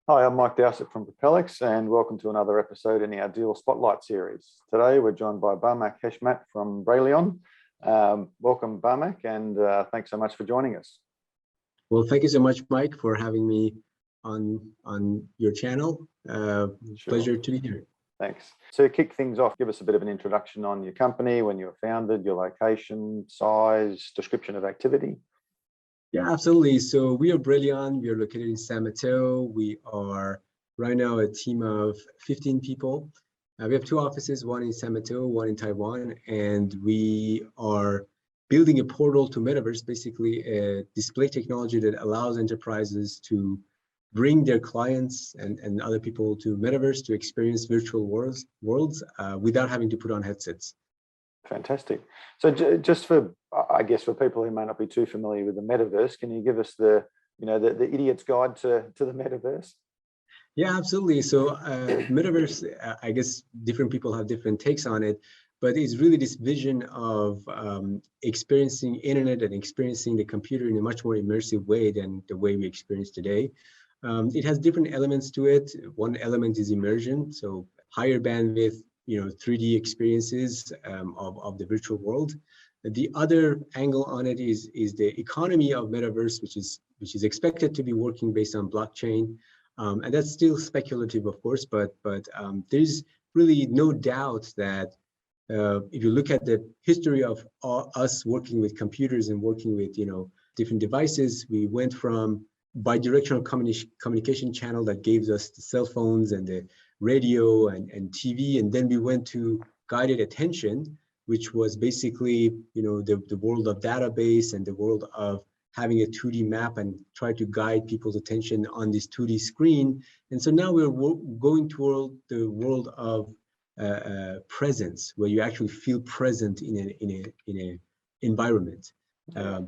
Hi, I'm Mike Dowsett from Propellix, and welcome to another episode in our Deal Spotlight series. Today, we're joined by Barmak Heshmat from Brelyon. Welcome, Barmak, and thanks so much for joining us. Well, thank you so much, Mike, for having me on your channel. Sure. Pleasure to be here. Thanks. So to kick things off, give us a bit of an introduction on your company, when you were founded, your location, size, description of activity. Yeah, absolutely. So we are Brelyon. We are located in San Mateo. We are right now a team of 15 people. We have two offices, one in San Mateo, one in Taiwan, and we are building a portal to Metaverse, basically a display technology that allows enterprises to bring their clients and other people to Metaverse to experience virtual worlds without having to put on headsets. Fantastic. So just for, I guess, for people who may not be too familiar with the Metaverse, can you give us the idiot's guide to the Metaverse? Yeah, absolutely. So Metaverse, I guess different people have different takes on it, but it's really this vision of experiencing internet and experiencing the computer in a much more immersive way than the way we experience today. It has different elements to it. One element is immersion, so higher bandwidth, 3D experiences of the virtual world. The other angle on it is the economy of Metaverse, which is expected to be working based on blockchain. And that's still speculative, of course, but there's really no doubt that if you look at the history of us working with computers and working with different devices, we went from bidirectional communication channel that gave us the cell phones and the radio and TV, and then we went to guided attention, which was basically the world of database and the world of having a 2D map and try to guide people's attention on this 2D screen. And so now we're going toward the world of presence, where you actually feel present in a environment.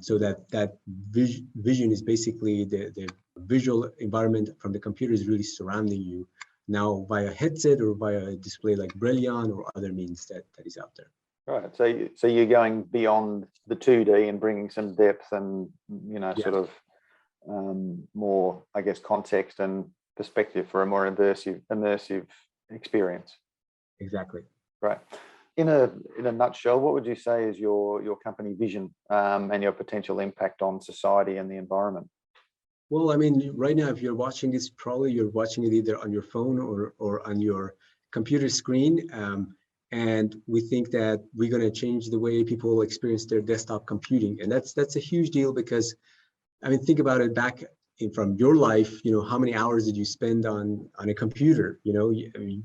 So that vision is basically the visual environment from the computer is really surrounding you now via headset or via a display like Brelyon or other means that is out there. Right. So you're going beyond the 2D and bringing some depth and sort of more, I guess, context and perspective for a more immersive experience. Exactly. Right. In a nutshell, what would you say is your company vision and your potential impact on society and the environment? Well, I mean, right now, if you're watching this, probably you're watching it either on your phone or on your computer screen. And we think that we're going to change the way people experience their desktop computing. And that's a huge deal because, I mean, think about it back from your life, how many hours did you spend on a computer?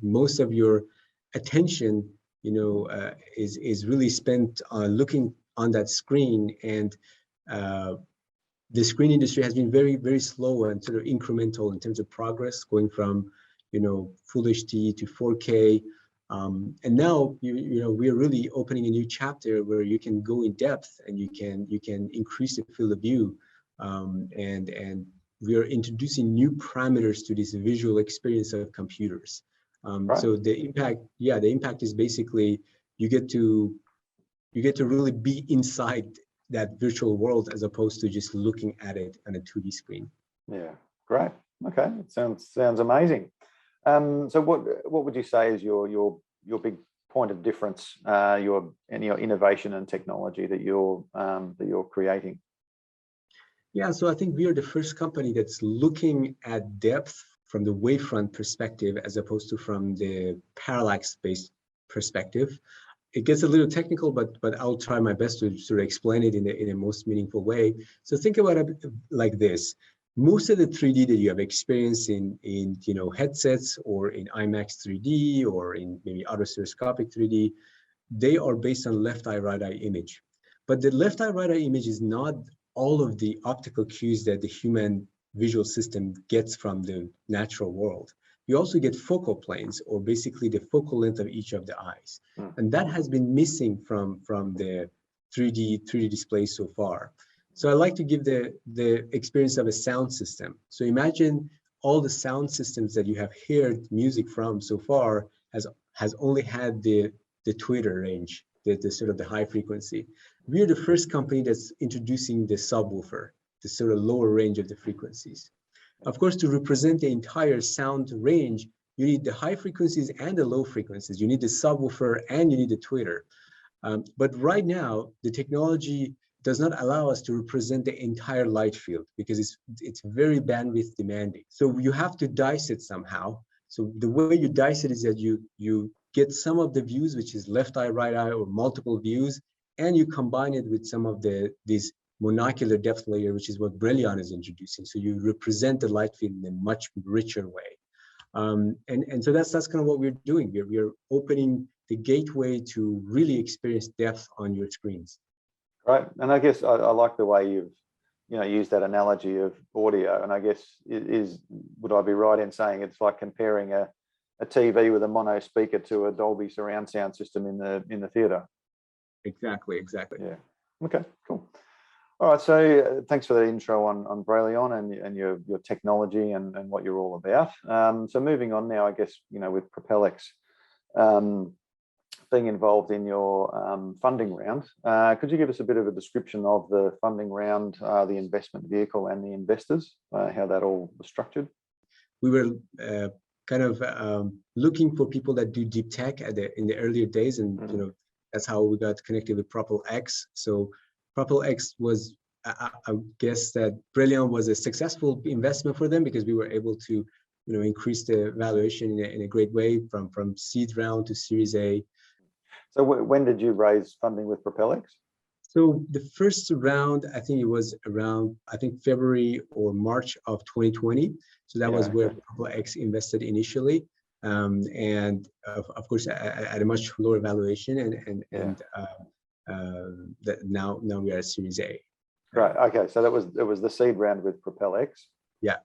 Most of your attention, is really spent looking on that screen. And the screen industry has been very, very slow and sort of incremental in terms of progress, going from, full HD to 4K. And now, we're really opening a new chapter where you can go in depth and you can increase the field of view. And we are introducing new parameters to this visual experience of computers. Right. So the impact is basically you get to really be inside that virtual world as opposed to just looking at it on a 2D screen. Yeah, great. Okay, it sounds amazing. So what would you say is your big point of difference, your innovation and technology that you're creating? Yeah, so I think we are the first company that's looking at depth from the wavefront perspective as opposed to from the parallax-based perspective. It gets a little technical, but I'll try my best to sort of explain it in a most meaningful way. So think about it like this. Most of the 3D that you have experienced in headsets or in IMAX 3D or in maybe other stereoscopic 3D, they are based on left eye, right eye image. But the left eye, right eye image is not all of the optical cues that the human visual system gets from the natural world. You also get focal planes, or basically the focal length of each of the eyes. And that has been missing from the 3D displays so far. So I like to give the experience of a sound system. So imagine all the sound systems that you have heard music from so far has only had the tweeter range, the sort of the high frequency. We are the first company that's introducing the subwoofer, the sort of lower range of the frequencies. Of course, to represent the entire sound range, you need the high frequencies and the low frequencies. You need the subwoofer and you need the tweeter. But right now, the technology does not allow us to represent the entire light field because it's very bandwidth demanding. So you have to dice it somehow. So the way you dice it is that you get some of the views, which is left eye, right eye, or multiple views, and you combine it with some of these monocular depth layer, which is what Brelyon is introducing. So you represent the light field in a much richer way. And so that's kind of what we're doing. We're opening the gateway to really experience depth on your screens. Right, and I guess I like the way you've used that analogy of audio. And I guess would I be right in saying it's like comparing a TV with a mono speaker to a Dolby surround sound system in the theater? Exactly. Yeah. Okay. Cool. All right. So thanks for that intro on Brelyon and your technology and what you're all about. So moving on now, I guess with Propellix being involved in your funding round, could you give us a bit of a description of the funding round, the investment vehicle, and the investors, how that all was structured? We were kind of looking for people that do deep tech in the earlier days, and that's how we got connected with Propellix. So Propellix was, I guess that Berlion was a successful investment for them because we were able to, increase the valuation in a great way from seed round to Series A. So when did you raise funding with Propellix? So the first round, I think it was around, February or March of 2020. So that was where Propellix invested initially. And of course, at a much lower valuation, and that now we are at Series A. Right. Okay. So it was the seed round with Propellix. Yeah.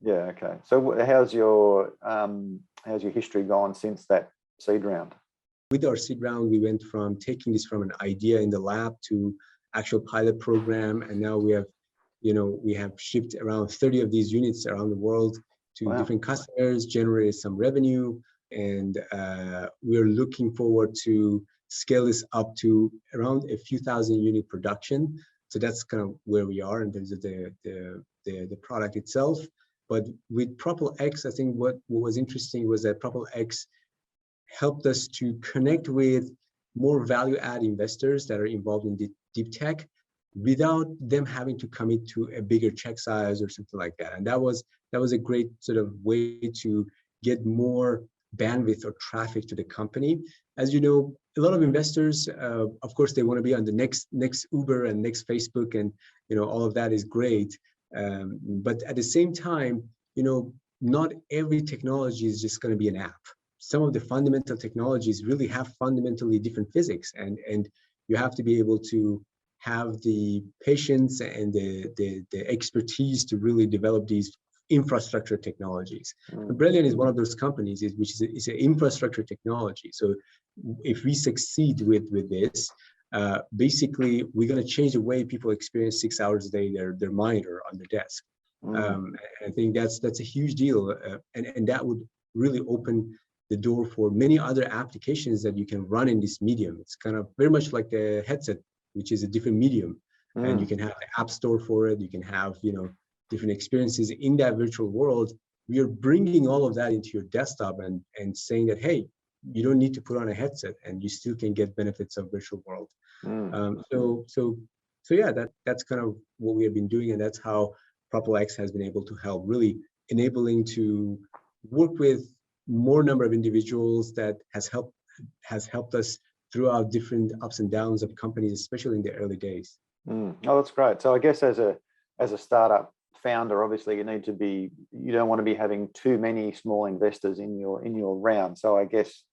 Okay. So how's your history gone since that seed round? With our seed round, we went from taking this from an idea in the lab to actual pilot program, and now we have shipped around 30 of these units around the world to different customers, generated some revenue, and we're looking forward to scale this up to around a few thousand unit production. So that's kind of where we are in terms of the product itself. But with Propellix, I think what was interesting was that Propellix helped us to connect with more value-add investors that are involved in deep tech without them having to commit to a bigger check size or something like that. And that was a great sort of way to get more bandwidth or traffic to the company. As you know, a lot of investors, of course, they want to be on the next Uber and next Facebook, and all of that is great. But at the same time, not every technology is just going to be an app. Some of the fundamental technologies really have fundamentally different physics, and you have to be able to have the patience and the expertise to really develop these infrastructure technologies. Berlion is one of those companies which is an infrastructure technology. So if we succeed with this, basically we're going to change the way people experience 6 hours a day their monitor on their desk. I think that's a huge deal, and that would really open the door for many other applications that you can run in this medium. It's kind of very much like a headset, which is a different medium, and you can have an app store for it. You can have different experiences in that virtual world. We are bringing all of that into your desktop and saying that, hey, you don't need to put on a headset and you still can get benefits of virtual world. So yeah, that's kind of what we have been doing, and that's how Propellix has been able to help, really enabling to work with more number of individuals that has helped us throughout different ups and downs of companies, especially in the early days. Oh, that's great. So I guess as a startup founder, obviously you don't want to be having too many small investors in your round. So I guess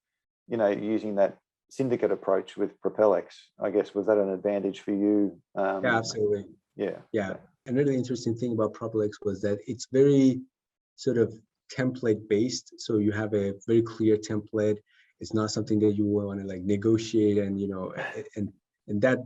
using that syndicate approach with Propellix, I guess, was that an advantage for you? Yeah, absolutely. Yeah. Another interesting thing about Propellix was that it's very sort of template based. So you have a very clear template. It's not something that you want to like negotiate, and that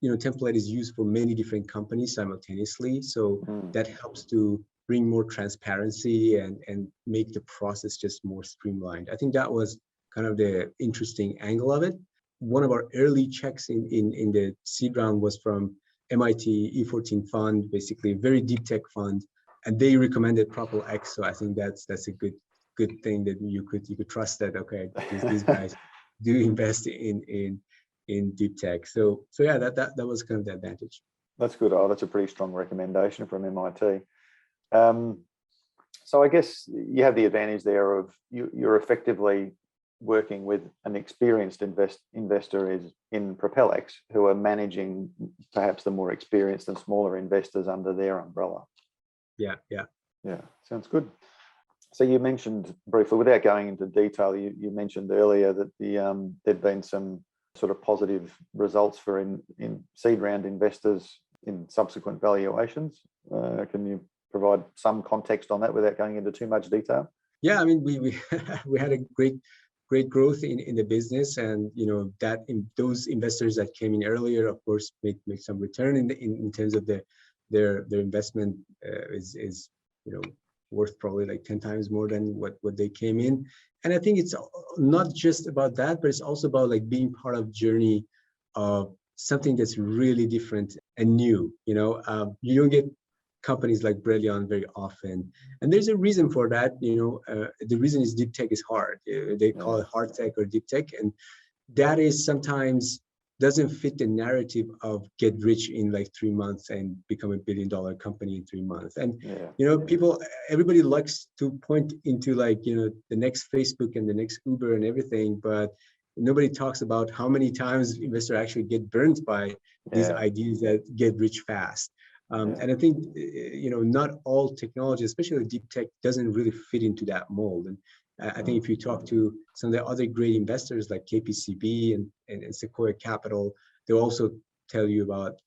template is used for many different companies simultaneously. So that helps to bring more transparency and make the process just more streamlined. I think that was kind of the interesting angle of it. One of our early checks in the seed round was from MIT E14 fund, basically a very deep tech fund. and they recommended Propellix. So I think that's a good thing that you could trust that, okay, these guys do invest in deep tech. So yeah, that was kind of the advantage. That's good. Oh, that's a pretty strong recommendation from MIT. So I guess you have the advantage there of you're effectively working with an experienced investor in Propellix, who are managing perhaps the more experienced and smaller investors under their umbrella. Yeah. Sounds good. So you mentioned briefly, without going into detail, you mentioned earlier that there'd been some sort of positive results for in seed round investors in subsequent valuations. Can you provide some context on that without going into too much detail? Yeah, I mean, we we had a great growth in the business, and that those investors that came in earlier, of course, make some return in terms of their investment is worth probably like 10 times more than what they came in. And I think it's not just about that, but it's also about like being part of journey of something that's really different and new. You don't get companies like Brelyon very often, and there's a reason for that. The reason is deep tech is hard. They call it hard tech or deep tech, and that is sometimes doesn't fit the narrative of get rich in like 3 months and become $1 billion company in 3 months. And everybody likes to point into like the next Facebook and the next Uber and everything, but nobody talks about how many times investors actually get burned by these ideas that get rich fast. And I think not all technology, especially deep tech, doesn't really fit into that mold. And I think if you talk to some of the other great investors like KPCB and Sequoia Capital, they'll also tell you about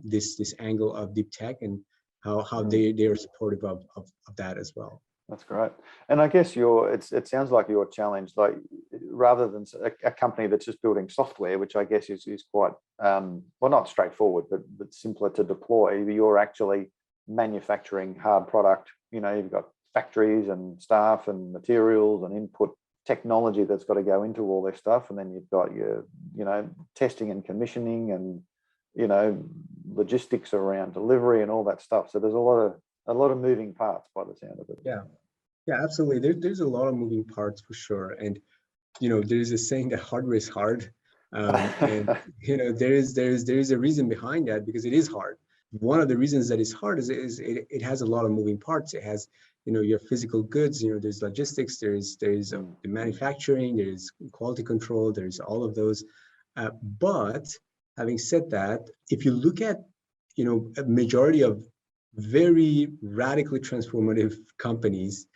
this angle of deep tech and how they are supportive of that as well. That's great. And I guess it sounds like your challenge, like rather than a company that's just building software, which I guess is quite well, not straightforward, but simpler to deploy. You're actually manufacturing hard product. You've got factories and staff and materials and input technology that's got to go into all this stuff, and then you've got your testing and commissioning and logistics around delivery and all that stuff. So there's a lot of moving parts by the sound of it. Yeah, absolutely. There's a lot of moving parts for sure, and there's a saying that hardware is hard, and there is a reason behind that, because it is hard. One of the reasons that it's hard is it has a lot of moving parts. It has your physical goods, there's logistics, there's the manufacturing, there's quality control, there's all of those. But having said that, if you look at a majority of very radically transformative companies,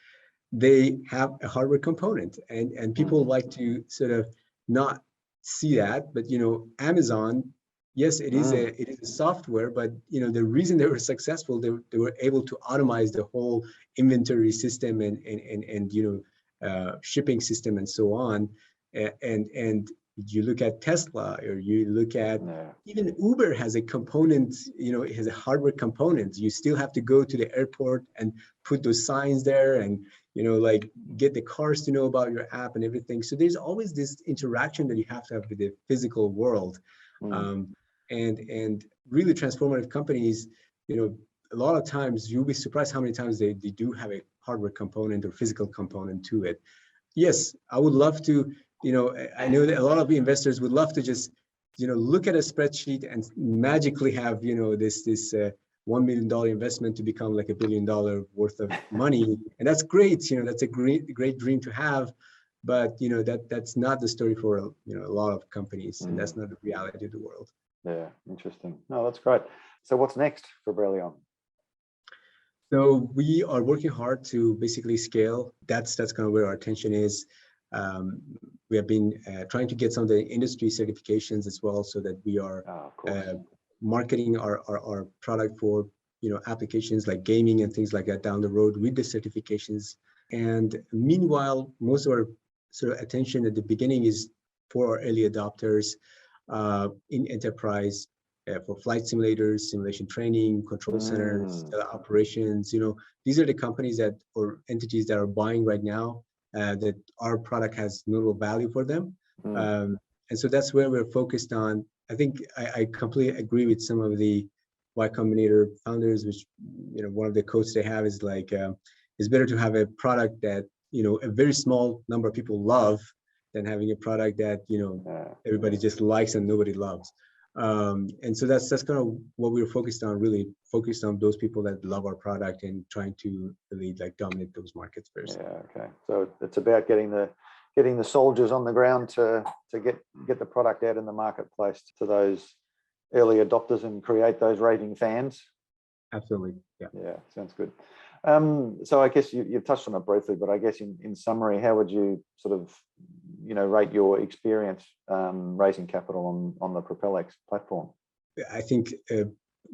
they have a hardware component, and people like to sort of not see that. But Amazon, yes, it is a software, but the reason they were successful, they were able to automate the whole inventory system and shipping system and so on. And you look at Tesla, or you look at even Uber has a component, it has a hardware component. You still have to go to the airport and put those signs there and like get the cars to know about your app and everything. So there's always this interaction that you have to have with the physical world. And really transformative companies, a lot of times you'll be surprised how many times they do have a hardware component or physical component to it. Yes, I would love to, I know that a lot of investors would love to just, look at a spreadsheet and magically have, this $1 million investment to become like $1 billion worth of money. And that's great. That's a great dream to have. But, that's not the story for, a lot of companies. And that's not the reality of the world. Yeah, interesting. No, that's great. So what's next for Berlion? So we are working hard to basically scale. That's kind of where our attention is. We have been trying to get some of the industry certifications as well, so that we are marketing our product for applications like gaming and things like that down the road with the certifications. And meanwhile, most of our sort of attention at the beginning is for our early adopters in enterprise, for flight simulators, simulation training, control centers, operations. These are the companies or entities that are buying right now, that our product has notable value for them. And so that's where we're focused on. I think I completely agree with some of the Y Combinator founders, which, you know, one of the quotes they have is like, it's better to have a product that, you know, a very small number of people love than having a product that, you know, everybody just likes and nobody loves. And so that's kind of what we were focused on, really focused on those people that love our product and trying to really like dominate those markets first. Yeah, okay. So it's about getting the soldiers on the ground to get the product out in the marketplace to those early adopters and create those raving fans. Absolutely. Yeah. Yeah, sounds good. So I guess you've touched on it briefly, but I guess in summary, how would you sort of, you know, rate your experience raising capital on the Propellix platform? I think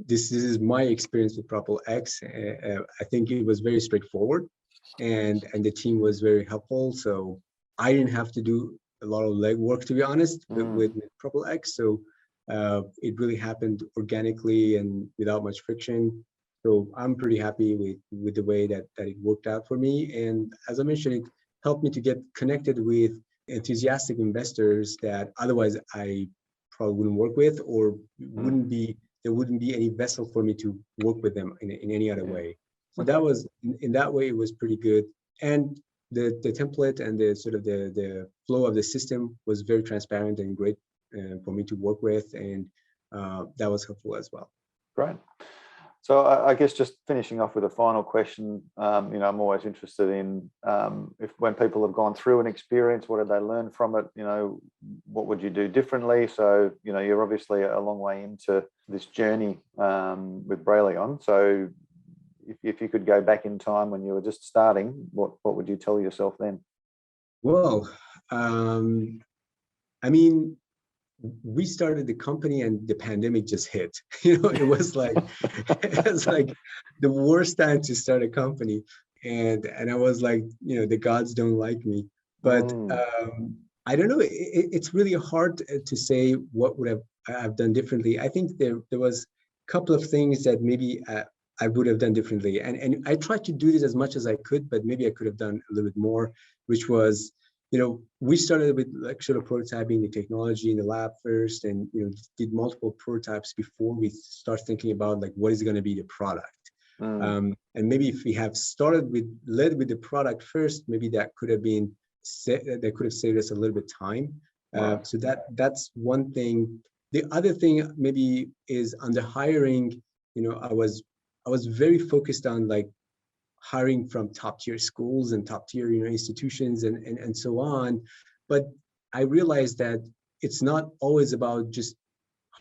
this is my experience with Propellix. I think it was very straightforward, and the team was very helpful. So I didn't have to do a lot of legwork, to be honest, with Propellix. So it really happened organically and without much friction. So I'm pretty happy with the way that it worked out for me. And as I mentioned, it helped me to get connected with enthusiastic investors that otherwise I probably wouldn't work with, or there wouldn't be any vessel for me to work with them in any other way. So that was, in that way, it was pretty good. And the template and the sort of the flow of the system was very transparent and great for me to work with, and that was helpful as well. Great. So I guess just finishing off with a final question, you know, I'm always interested in if when people have gone through an experience, what did they learn from it? You know, what would you do differently? So, you know, you're obviously a long way into this journey with Brelyon. So if you could go back in time when you were just starting, what would you tell yourself then? Well, I mean, we started the company and the pandemic just hit. You know, it was like the worst time to start a company, and I was like, you know, the gods don't like me. But I don't know. It's really hard to say what would I've done differently. I think there was a couple of things that maybe I would have done differently, and I tried to do this as much as I could, but maybe I could have done a little bit more, which was, you know, we started with like sort of prototyping the technology in the lab first, and, you know, did multiple prototypes before we start thinking about like what is going to be the product. And maybe if we have led with the product first, maybe that could have saved us a little bit time. So that's one thing. The other thing maybe is on the hiring. You know, I was very focused on like hiring from top tier schools and top tier, you know, institutions and so on. But I realized that it's not always about just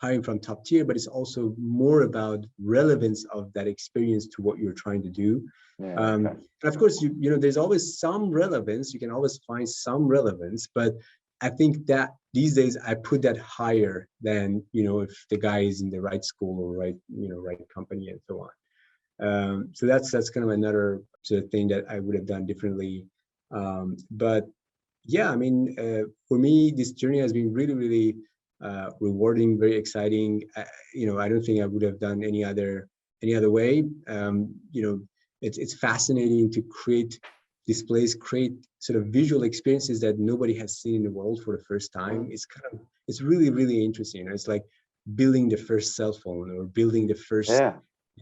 hiring from top tier, but it's also more about relevance of that experience to what you're trying to do. And of course, you know, there's always some relevance. You can always find some relevance, but I think that these days I put that higher than, you know, if the guy is in the right school or right company and so on. So that's kind of another sort of thing that I would have done differently. But yeah, I mean, for me, this journey has been really, really rewarding, very exciting. You know, I don't think I would have done any other way. You know, it's fascinating to create displays, create sort of visual experiences that nobody has seen in the world for the first time. It's really, really interesting. You know, it's like building the first cell phone or building the first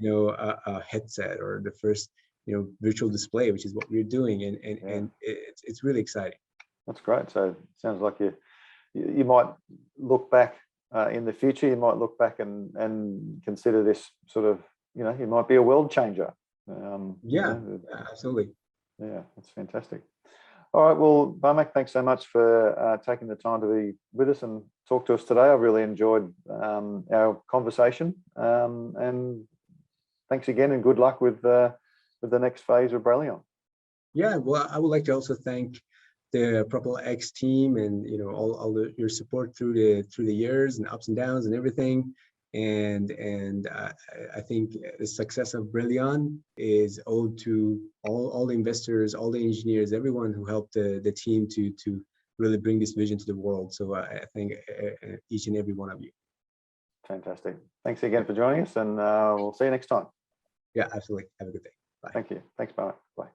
you know, a headset or the first, you know, virtual display, which is what we're doing, and it's really exciting. That's great. So it sounds like you might look back in the future. You might look back and consider this sort of, you know, you might be a world changer. Absolutely. Yeah, that's fantastic. All right. Well, Barmak, thanks so much for taking the time to be with us and talk to us today. I really enjoyed our conversation, and thanks again, and good luck with the next phase of Brelyon. Yeah, well, I would like to also thank the Propellix team and, you know, all your support through the years and ups and downs and everything. And I think the success of Berlion is owed to all the investors, all the engineers, everyone who helped the team to really bring this vision to the world. So I thank each and every one of you. Fantastic. Thanks again for joining us, and we'll see you next time. Yeah, absolutely. Have a good day. Bye. Thank you. Thanks, Barmak. Bye.